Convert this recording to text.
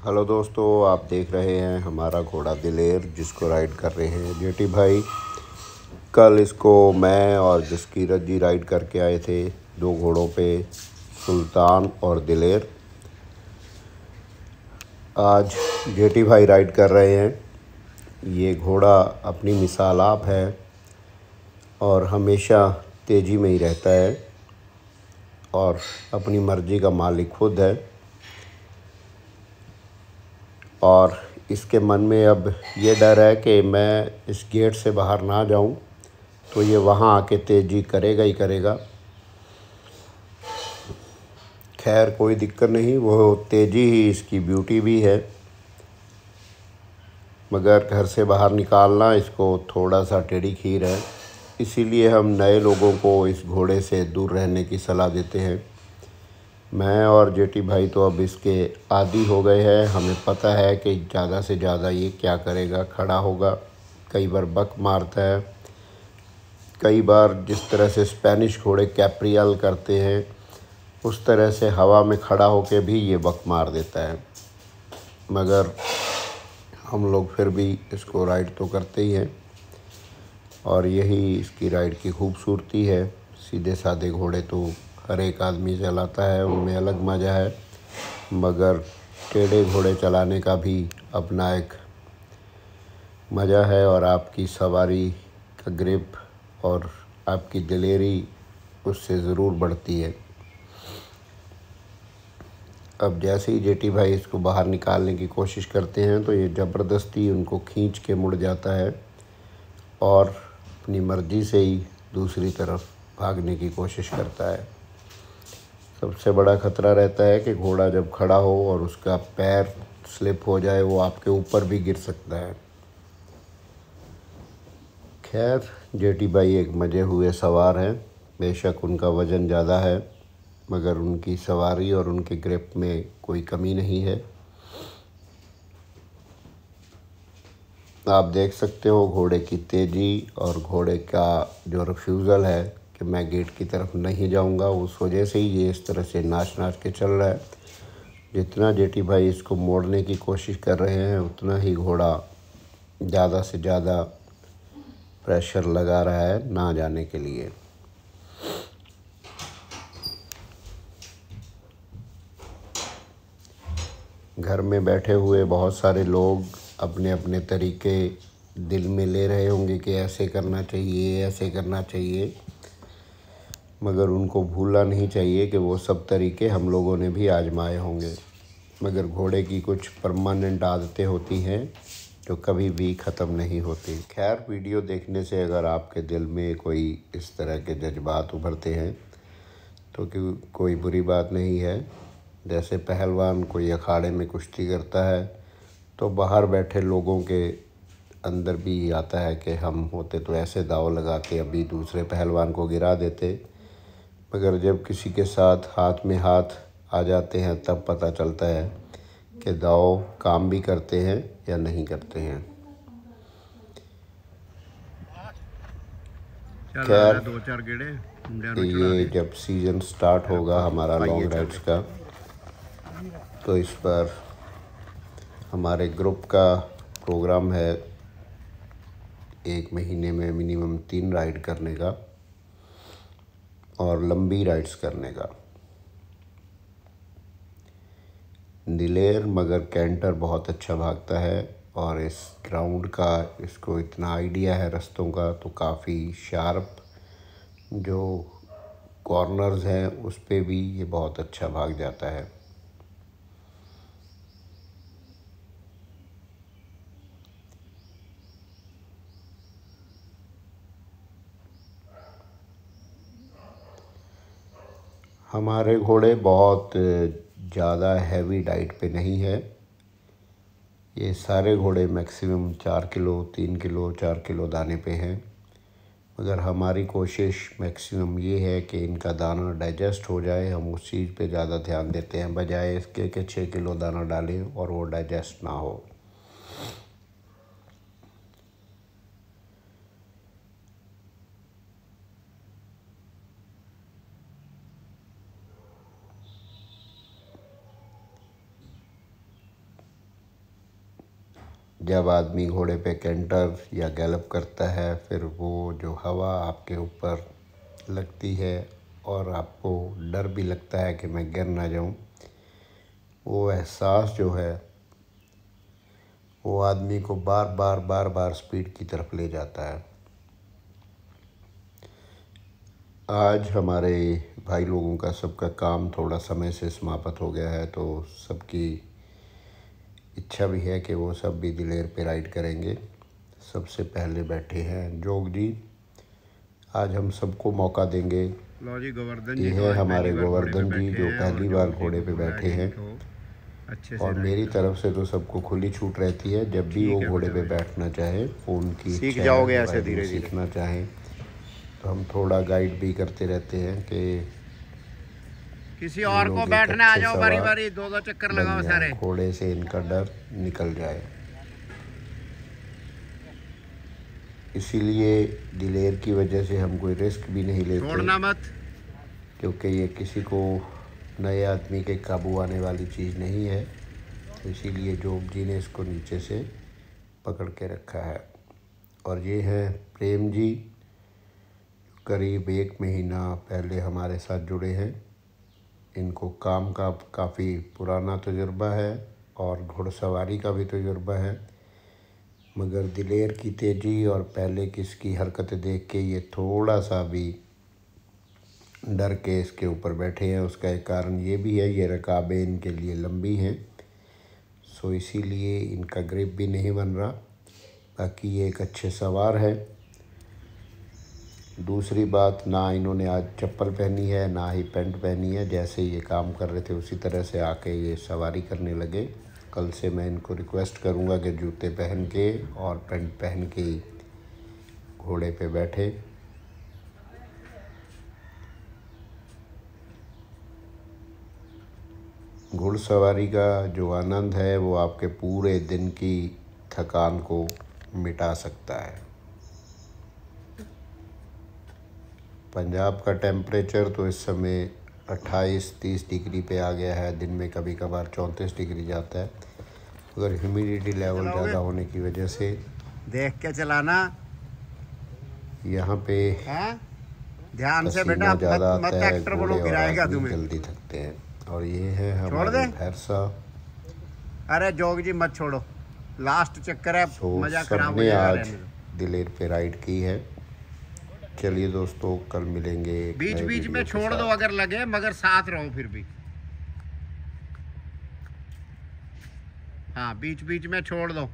Hello दोस्तों, आप देख रहे हैं हमारा घोड़ा दिलेर, जिसको राइड कर रहे हैं जेटी भाई। कल इसको मैं और जसकीरत जी राइड करके आए थे 2 घोड़ों पे, सुल्तान और दिलेर। आज जेटी भाई राइड कर रहे हैं। ये घोड़ा अपनी मिसाल आप है और हमेशा तेज़ी में ही रहता है और अपनी मर्ज़ी का मालिक खुद है। और इसके मन में अब ये डर है कि मैं इस गेट से बाहर ना जाऊं तो ये वहाँ आके तेज़ी करेगा ही करेगा। खैर कोई दिक्कत नहीं, वो तेज़ी ही इसकी ब्यूटी भी है, मगर घर से बाहर निकालना इसको थोड़ा सा टेढ़ी खीर है। इसीलिए हम नए लोगों को इस घोड़े से दूर रहने की सलाह देते हैं। मैं और जेटी भाई तो अब इसके आदी हो गए हैं। हमें पता है कि ज़्यादा से ज़्यादा ये क्या करेगा, खड़ा होगा, कई बार बक मारता है, कई बार जिस तरह से स्पेनिश घोड़े कैप्रियल करते हैं उस तरह से हवा में खड़ा होकर भी ये बक मार देता है। मगर हम लोग फिर भी इसको राइड तो करते ही हैं और यही इसकी राइड की खूबसूरती है। सीधे साधे घोड़े तो हर एक आदमी चलाता है, उनमें अलग मज़ा है, मगर टेढ़े घोड़े चलाने का भी अपना एक मज़ा है और आपकी सवारी का ग्रिप और आपकी दिलेरी उससे ज़रूर बढ़ती है। अब जैसे ही जेटी भाई इसको बाहर निकालने की कोशिश करते हैं तो ये ज़बरदस्ती उनको खींच के मुड़ जाता है और अपनी मर्ज़ी से ही दूसरी तरफ भागने की कोशिश करता है। सबसे बड़ा ख़तरा रहता है कि घोड़ा जब खड़ा हो और उसका पैर स्लिप हो जाए, वो आपके ऊपर भी गिर सकता है। खैर जेटी भाई एक मजे हुए सवार हैं। बेशक उनका वज़न ज़्यादा है, मगर उनकी सवारी और उनके ग्रिप में कोई कमी नहीं है। आप देख सकते हो घोड़े की तेज़ी और घोड़े का जो रिफ्यूज़ल है कि मैं गेट की तरफ नहीं जाऊंगा, उस वजह से ही ये इस तरह से नाच नाच के चल रहा है। जितना जेटी भाई इसको मोड़ने की कोशिश कर रहे हैं उतना ही घोड़ा ज़्यादा से ज़्यादा प्रेशर लगा रहा है ना जाने के लिए। घर में बैठे हुए बहुत सारे लोग अपने अपने तरीके दिल में ले रहे होंगे कि ऐसे करना चाहिए, ऐसे करना चाहिए, मगर उनको भूलना नहीं चाहिए कि वो सब तरीके हम लोगों ने भी आजमाए होंगे। मगर घोड़े की कुछ परमानेंट आदतें होती हैं जो कभी भी ख़त्म नहीं होती। खैर वीडियो देखने से अगर आपके दिल में कोई इस तरह के जज्बात उभरते हैं तो कोई बुरी बात नहीं है। जैसे पहलवान कोई अखाड़े में कुश्ती करता है तो बाहर बैठे लोगों के अंदर भी आता है कि हम होते तो ऐसे दाव लगाते, अभी दूसरे पहलवान को गिरा देते। मगर जब किसी के साथ हाथ में हाथ आ जाते हैं तब पता चलता है कि दाव काम भी करते हैं या नहीं करते हैं। खैर 2-4 गेड़े ये जब सीज़न स्टार्ट होगा हमारा लॉन्ग राइड्स का, तो इस पर हमारे ग्रुप का प्रोग्राम है 1 महीने में मिनिमम 3 राइड करने का और लंबी राइड्स करने का। दिलेर मगर कैंटर बहुत अच्छा भागता है और इस ग्राउंड का इसको इतना आइडिया है रास्तों का, तो काफ़ी शार्प जो कॉर्नर्स हैं उस पे भी ये बहुत अच्छा भाग जाता है। हमारे घोड़े बहुत ज़्यादा हैवी डाइट पे नहीं है। ये सारे घोड़े मैक्सिमम 4 किलो, 3 किलो, 4 किलो दाने पे हैं, मगर हमारी कोशिश मैक्सिमम ये है कि इनका दाना डाइजेस्ट हो जाए। हम उस चीज़ पे ज़्यादा ध्यान देते हैं बजाय इसके कि 6 किलो दाना डालें और वो डाइजेस्ट ना हो। जब आदमी घोड़े पे कैंटर या गैलप करता है, फिर वो जो हवा आपके ऊपर लगती है और आपको डर भी लगता है कि मैं गिर ना जाऊं, वो एहसास जो है वो आदमी को बार बार स्पीड की तरफ ले जाता है। आज हमारे भाई लोगों का सबका काम थोड़ा समय से समाप्त हो गया है, तो सबकी इच्छा भी है कि वो सब भी दिलेर पे राइड करेंगे। सबसे पहले बैठे हैं जोग जी। आज हम सबको मौका देंगे। लो जी, गोवर्धन ये जी है हमारे गोवर्धन जी जो पहली बार घोड़े पे बैठे हैं, और मेरी तरफ से तो सबको खुली छूट रहती है। जब भी वो घोड़े पे बैठना चाहे, वो उनकी सीख जाओगे ऐसे धीरे धीरे। सीखना चाहें तो हम थोड़ा गाइड भी करते रहते हैं कि किसी और को बैठने आ जाओ, बारी बारी दो चक्कर लगाओ सारे, घोड़े से इनका डर निकल जाए। इसीलिए दिलेर की वजह से हम कोई रिस्क भी नहीं लेते, छोड़ना मत, क्योंकि ये किसी को नए आदमी के काबू आने वाली चीज़ नहीं है। तो इसीलिए जोग जी ने इसको नीचे से पकड़ के रखा है। और ये हैं प्रेम जी, करीब 1 महीना पहले हमारे साथ जुड़े हैं। इनको काम का काफ़ी पुराना तजुर्बा है और घुड़सवारी का भी तजुर्बा है, मगर दिलेर की तेज़ी और पहले की इसकी हरकतें देख के ये थोड़ा सा भी डर के इसके ऊपर बैठे हैं। उसका एक कारण ये भी है, ये रकाबें इनके लिए लंबी हैं, सो इसीलिए इनका ग्रिप भी नहीं बन रहा। बाकी ये एक अच्छे सवार है। दूसरी बात, ना इन्होंने आज चप्पल पहनी है ना ही पैंट पहनी है। जैसे ये काम कर रहे थे उसी तरह से आके ये सवारी करने लगे। कल से मैं इनको रिक्वेस्ट करूँगा कि जूते पहन के और पैंट पहन के घोड़े पे बैठे। घुड़सवारी का जो आनंद है वो आपके पूरे दिन की थकान को मिटा सकता है। पंजाब का टेम्परेचर तो इस समय 28-30 डिग्री पे आ गया है। दिन में कभी कभार 34 डिग्री जाता है, अगर ह्यूमिडिटी लेवल ज़्यादा होने की वजह से। देख के चलाना यहाँ पे ध्यान से बेटा, मत ट्रैक्टर बोलो गिराएगा तुम्हें। जल्दी थकते हैं। और ये है हमारे भैरसा। अरे जोग जी मत छोड़ो, लास्ट चक्कर है, मजा खराब हो आज दिलेर पे राइड की है। चलिए दोस्तों, कल मिलेंगे। बीच बीच में छोड़ दो अगर लगे, मगर साथ रहो फिर भी। हाँ, बीच बीच में छोड़ दो।